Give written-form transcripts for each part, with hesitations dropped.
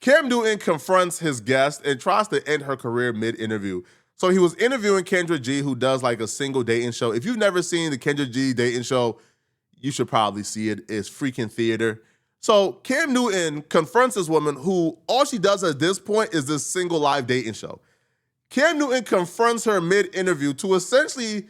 Cam Newton confronts his guest and tries to end her career mid-interview. So he was interviewing Kendra G, who does like a single dating show. If you've never seen the Kendra G dating show, you should probably see it. It's freaking theater. So Cam Newton confronts this woman who all she does at this point is this single live dating show. Cam Newton confronts her mid-interview to essentially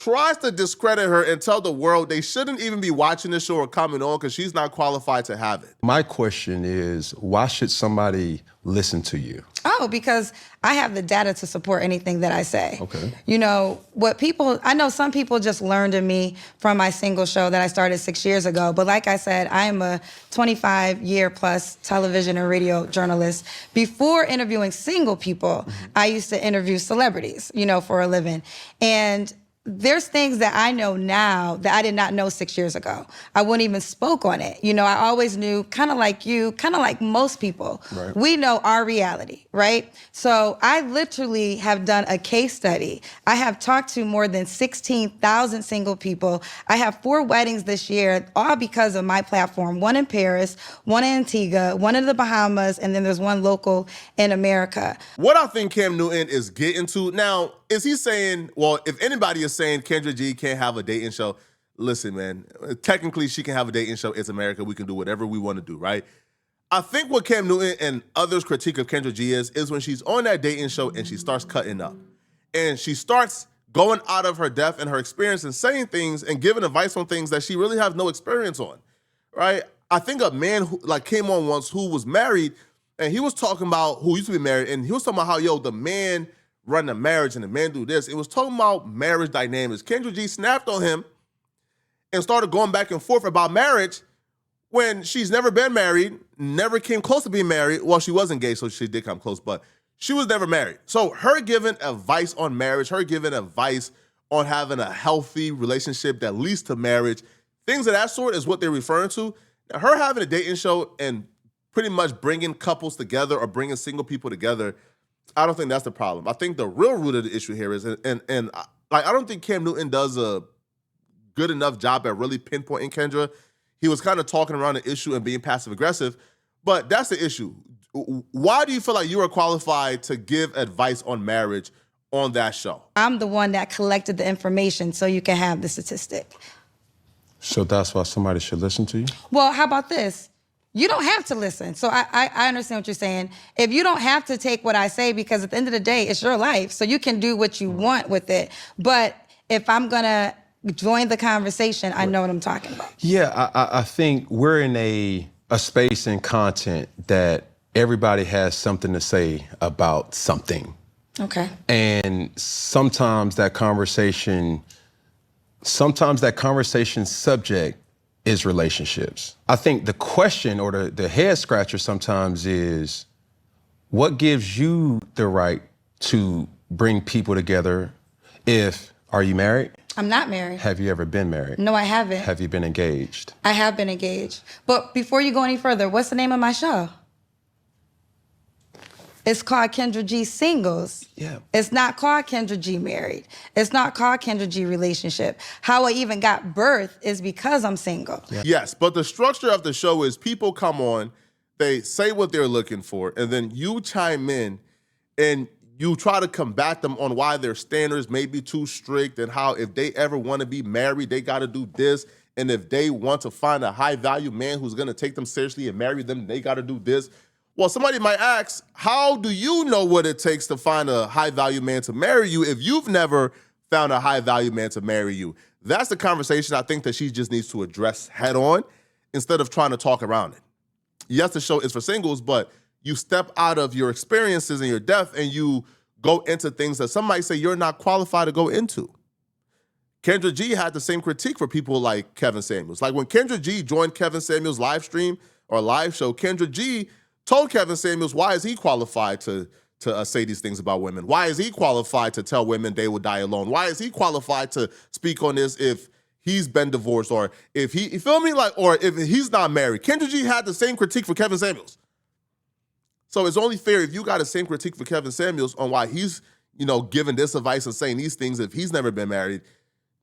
tries to discredit her and tell the world they shouldn't even be watching this show or coming on because she's not qualified to have it. My question is, why should somebody listen to you? Oh, because I have the data to support anything that I say. Okay. You know, I know some people just learned of me from my single show that I started 6 years ago. But like I said, I am a 25-year plus television and radio journalist. Before interviewing single people, I used to interview celebrities, you know, for a living. And there's things that I know now that I did not know 6 years ago. I wouldn't even spoke on it. You know, I always knew, kind of like you, kind of like most people, right. We know our reality, right? So I literally have done a case study. I have talked to more than 16,000 single people. I have 4 weddings this year, all because of my platform. One in Paris, one in Antigua, one in the Bahamas, and then there's one local in America. What I think Cam Newton is getting to now, is he saying, well, if anybody is saying Kendra G can't have a dating show, listen, man, technically she can have a dating show. It's America. We can do whatever we want to do, right? I think what Cam Newton and others' critique of Kendra G is when she's on that dating show and she starts cutting up. And she starts going out of her depth and her experience and saying things and giving advice on things that she really has no experience on, right? I think a man who came on once who was married and he was talking about, who used to be married, and he was talking about how, yo, the man run the marriage and the man do this. It was talking about marriage dynamics. Kendra G snapped on him and started going back and forth about marriage when she's never been married, never came close to being married. Well, she was engaged, so she did come close, but she was never married. So her giving advice on marriage, her giving advice on having a healthy relationship that leads to marriage, things of that sort is what they're referring to. Now, her having a dating show and pretty much bringing couples together or bringing single people together, I don't think that's the problem. I think the real root of the issue here is, I don't think Cam Newton does a good enough job at really pinpointing Kendra. He was kind of talking around the issue and being passive aggressive, but that's the issue. Why do you feel like you are qualified to give advice on marriage on that show? I'm the one that collected the information so you can have the statistic. So that's why somebody should listen to you? Well, how about this? You don't have to listen. So I understand what you're saying. If you don't have to take what I say, because at the end of the day, it's your life, so you can do what you want with it. But if I'm gonna join the conversation, I know what I'm talking about. Yeah, I think we're in a space in content that everybody has something to say about something. Okay. And sometimes that conversation subject is relationships. I think the question or the head scratcher sometimes is, what gives you the right to bring people together? Are you married? I'm not married. Have you ever been married? No, I haven't. Have you been engaged? I have been engaged. But before you go any further, what's the name of my show? It's called Kendra G Singles. Yeah. It's not called Kendra G Married. It's not called Kendra G Relationship. How I even got birth is because I'm single. Yeah. Yes, but the structure of the show is people come on, they say what they're looking for, and then you chime in and you try to combat them on why their standards may be too strict and how if they ever want to be married, they got to do this. And if they want to find a high-value man who's going to take them seriously and marry them, they got to do this. Well, somebody might ask, how do you know what it takes to find a high-value man to marry you if you've never found a high-value man to marry you? That's the conversation I think that she just needs to address head-on instead of trying to talk around it. Yes, the show is for singles, but you step out of your experiences and your depth and you go into things that some might say you're not qualified to go into. Kendra G had the same critique for people like Kevin Samuels. Like when Kendra G joined Kevin Samuels' live stream or live show, Kendra G told Kevin Samuels, why is he qualified to say these things about women? Why is he qualified to tell women they will die alone? Why is he qualified to speak on this if he's been divorced or if he, you feel me? Or if he's not married? Kendra G had the same critique for Kevin Samuels. So it's only fair if you got the same critique for Kevin Samuels on why he's, giving this advice and saying these things if he's never been married.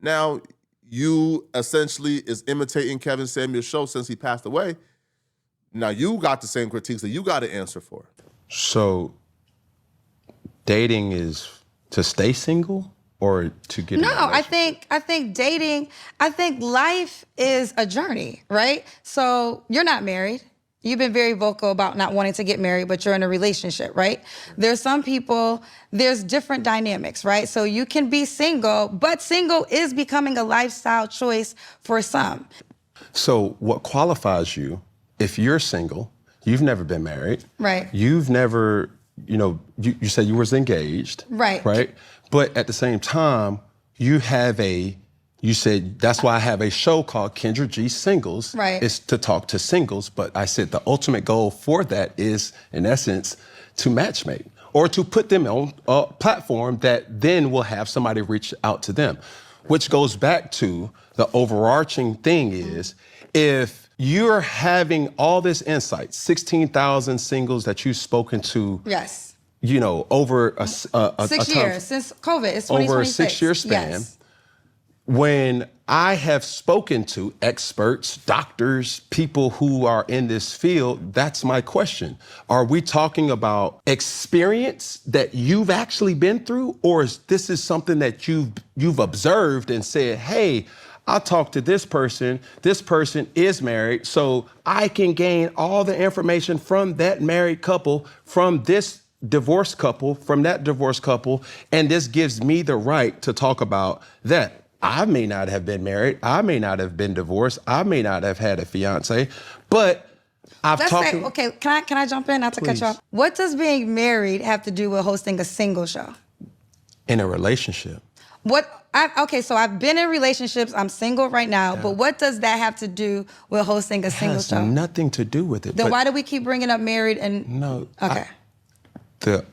Now, you essentially is imitating Kevin Samuels' show since he passed away. Now you got the same critiques that you got to answer for. So dating is to stay single or to get No, in a I relationship? think dating, I think life is a journey, right? So you're not married. You've been very vocal about not wanting to get married, but you're in a relationship, right? There's some people, there's different dynamics, right? So you can be single, but single is becoming a lifestyle choice for some. So what qualifies you if you're single, you've never been married, Right. you've never, you said you was engaged, Right. right? But at the same time, you said, that's why I have a show called Kendra G Singles. Right. It's to talk to singles, but I said the ultimate goal for that is, in essence, to matchmake or to put them on a platform that then will have somebody reach out to them, which goes back to the overarching thing is, if you're having all this insight, 16,000 singles that you've spoken to, Yes. over a 6 years since COVID, it's 2026. over a 6-year span, Yes. when I have spoken to experts, doctors, people who are in this field, that's my question. Are we talking about experience that you've actually been through, or is this something that you've observed and said, hey, I talked to this person is married, so I can gain all the information from that married couple, from this divorced couple, from that divorced couple, and this gives me the right to talk about that. I may not have been married, I may not have been divorced, I may not have had a fiance, but I've talked to... Okay, can I jump in? Not to cut Please. you off. What does being married have to do with hosting a single show? In a relationship. So I've been in relationships, I'm single right now, but what does that have to do with hosting a single Has show? nothing to do with it. Then but why do we keep bringing up married and... No. Okay. The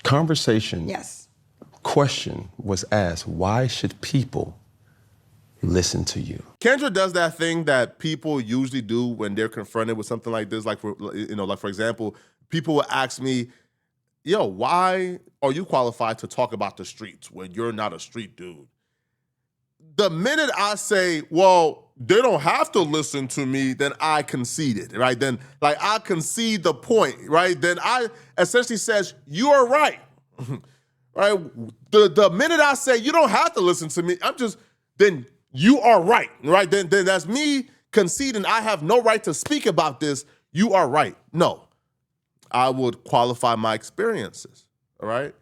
conversation Yes. question was asked, why should people listen to you? Kendra does that thing that people usually do when they're confronted with something like this. Like for example, people will ask me, yo, why are you qualified to talk about the streets when you're not a street dude? The minute I say, well, they don't have to listen to me, then I conceded, right? Then I concede the point, right? Then I essentially says, you are right, right? The minute I say, you don't have to listen to me, then you are right, right? Then that's me conceding I have no right to speak about this. You are right. No, I would qualify my experiences, all right?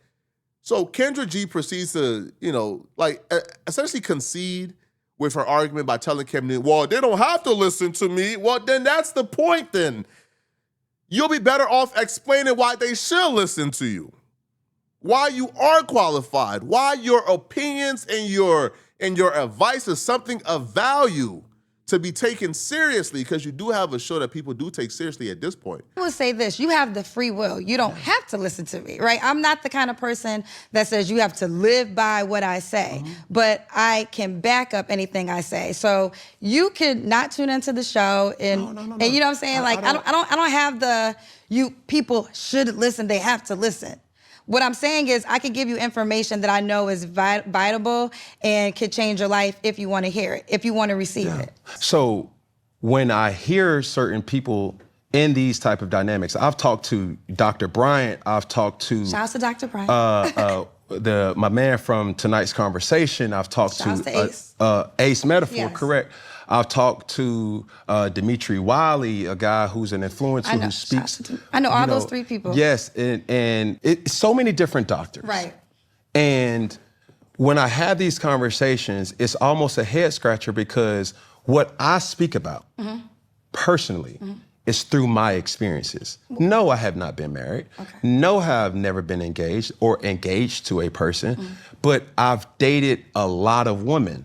So Kendra G proceeds to, essentially concede with her argument by telling Kim, well, they don't have to listen to me. Well, then that's the point then. You'll be better off explaining why they should listen to you, why you are qualified, why your opinions and your advice is something of value to be taken seriously, because you do have a show that people do take seriously at this point. I would say this, you have the free will. You don't have to listen to me, right? I'm not the kind of person that says you have to live by what I say, but I can back up anything I say. So you could not tune into the show and No. you know what I'm saying? I don't have the, people should listen, they have to listen. What I'm saying is I can give you information that I know is vitable and could change your life if you want to hear it, if you want to receive it. So when I hear certain people in these type of dynamics, I've talked to Dr. Bryant, I've talked to... Shout out to Dr. Bryant. my man from tonight's conversation, I've talked Shout to out to Ace. Ace Metaphor, Yes. correct. I've talked to Dimitri Wiley, a guy who's an influencer who speaks. I know all those three people. Yes, and it's so many different doctors. Right. And when I have these conversations, it's almost a head scratcher, because what I speak about personally is through my experiences. No, I have not been married. Okay. No, I've never been engaged or engaged to a person, but I've dated a lot of women.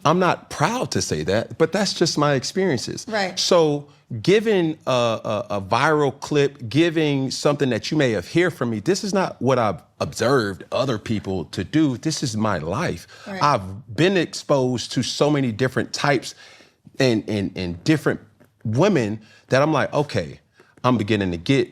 I'm not proud to say that, but that's just my experiences. Right. So giving a viral clip, giving something that you may have heard from me, this is not what I've observed other people to do. This is my life. Right. I've been exposed to so many different types and different women that I'm like, okay, I'm beginning to get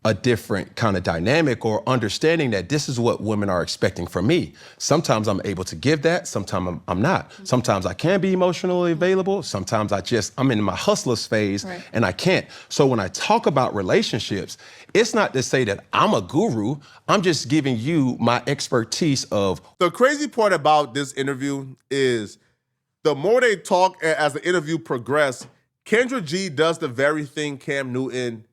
a different kind of dynamic or understanding that this is what women are expecting from me. Sometimes I'm able to give that, sometimes I'm not. Sometimes I can be emotionally available, sometimes I'm in my hustlers phase and I can't. So when I talk about relationships, it's not to say that I'm a guru, I'm just giving you my expertise of. The crazy part about this interview is the more they talk as the interview progressed, Kendra G does the very thing Cam Newton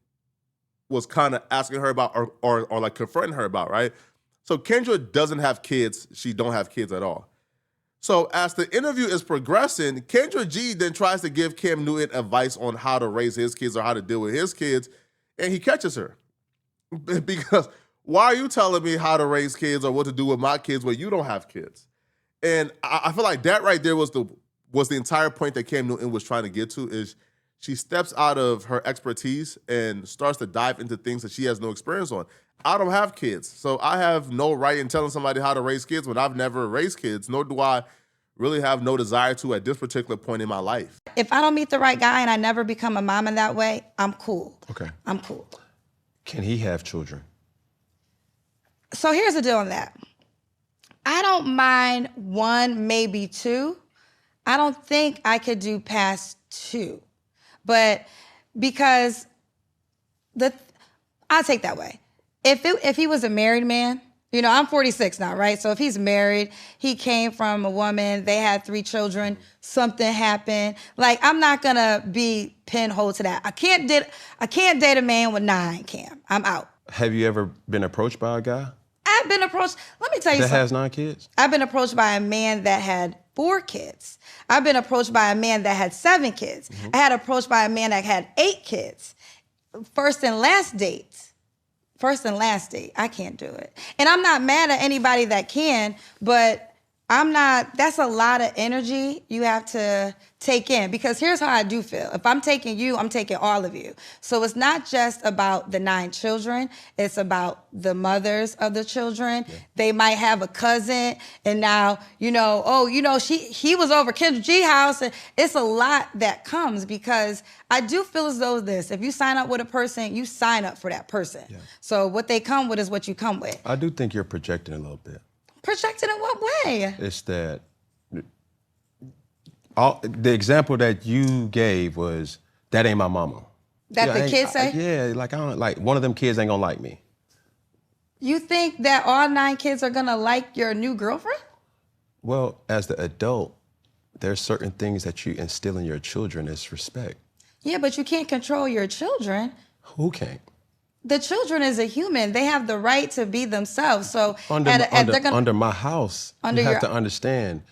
was kind of asking her about or like confronting her about, right? So Kendra doesn't have kids. She don't have kids at all. So as the interview is progressing, Kendra G then tries to give Cam Newton advice on how to raise his kids or how to deal with his kids, and he catches her. Because why are you telling me how to raise kids or what to do with my kids when you don't have kids? And I feel like that right there was the entire point that Cam Newton was trying to get to, is she steps out of her expertise and starts to dive into things that she has no experience on. I don't have kids, so I have no right in telling somebody how to raise kids when I've never raised kids, nor do I really have no desire to at this particular point in my life. If I don't meet the right guy and I never become a mom in that way, I'm cool. Okay. I'm cool. Can he have children? So here's the deal on that. I don't mind 1, maybe 2. I don't think I could do past 2. But because I'll take that way. If he was a married man, I'm 46 now, right? So if he's married, he came from a woman, they had 3 children, something happened. Like, I'm not gonna be pinholed to that. I can't date a man with 9, Cam. I'm out. Have you ever been approached by a guy I've been approached, let me tell you that something. has 9 kids? I've been approached by a man that had 4 kids. I've been approached by a man that had 7 kids. I had approached by a man that had 8 kids. First and last date, I can't do it. And I'm not mad at anybody that can, but that's a lot of energy you have to take in, because here's how I do feel. If I'm taking you, I'm taking all of you. So it's not just about the 9 children, it's about the mothers of the children. Yeah. They might have a cousin, and now, he was over Kendra G house, and it's a lot that comes, because I do feel as though if you sign up with a person, you sign up for that person. Yeah. So what they come with is what you come with. I do think you're projecting a little bit. Projected in what way? It's that the example that you gave was, that ain't my mama. That the kids say? Yeah, like, I don't, like, one of them kids ain't gonna like me. You think that all 9 kids are gonna like your new girlfriend? Well, as the adult, there's certain things that you instill in your children as respect. Yeah, but you can't control your children. Who can't? The children is a human. They have the right to be themselves. So under my house, you have to understand.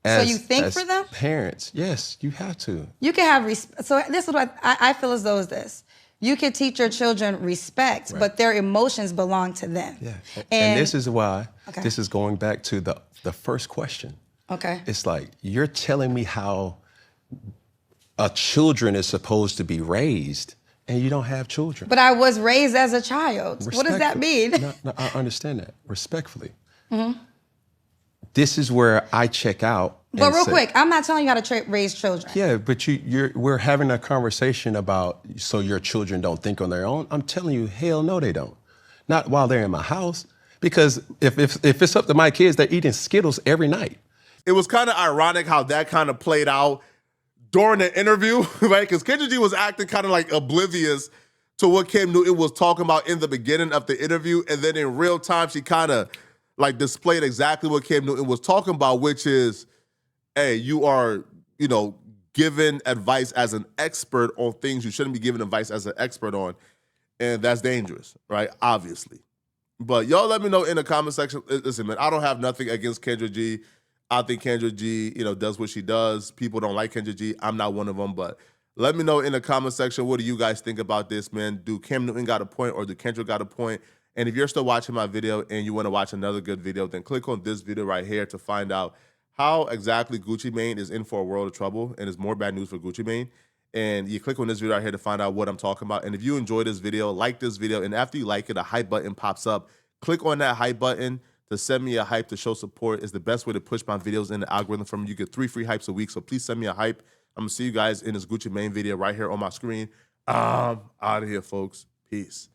So you think for them? Parents, yes, you have to. You can have so this is what I feel as though is this. You can teach your children respect, but their emotions belong to them. Yeah. And this is why, this is going back to the first question. Okay. It's like, you're telling me how a children is supposed to be raised, and you don't have children. But I was raised as a child. What does that mean? No, I understand that, respectfully. Mm-hmm. This is where I check out. But real quick, I'm not telling you how to raise children. Yeah, but we're having a conversation about, so your children don't think on their own. I'm telling you, hell no, they don't. Not while they're in my house. Because if it's up to my kids, they're eating Skittles every night. It was kind of ironic how that kind of played out during the interview, right? Because Kendra G was acting kind of like oblivious to what Cam Newton was talking about in the beginning of the interview. And then in real time, she kind of like displayed exactly what Cam Newton was talking about, which is, hey, you are, given advice as an expert on things you shouldn't be giving advice as an expert on. And that's dangerous, right? Obviously. But y'all let me know in the comment section. Listen, man, I don't have nothing against Kendra G. I think Kendra G, does what she does. People don't like Kendra G. I'm not one of them, but let me know in the comment section, what do you guys think about this, man? Do Cam Newton got a point, or do Kendra got a point? And if you're still watching my video and you want to watch another good video, then click on this video right here to find out how exactly Gucci Mane is in for a world of trouble, and it's more bad news for Gucci Mane. And you click on this video right here to find out what I'm talking about. And if you enjoyed this video, like this video, and after you like it, a hype button pops up. Click on that hype button to send me a hype to show support. Is the best way to push my videos in the algorithm for me. You get 3 free hypes a week, so please send me a hype. I'm going to see you guys in this Gucci Mane video right here on my screen. Out of here, folks. Peace.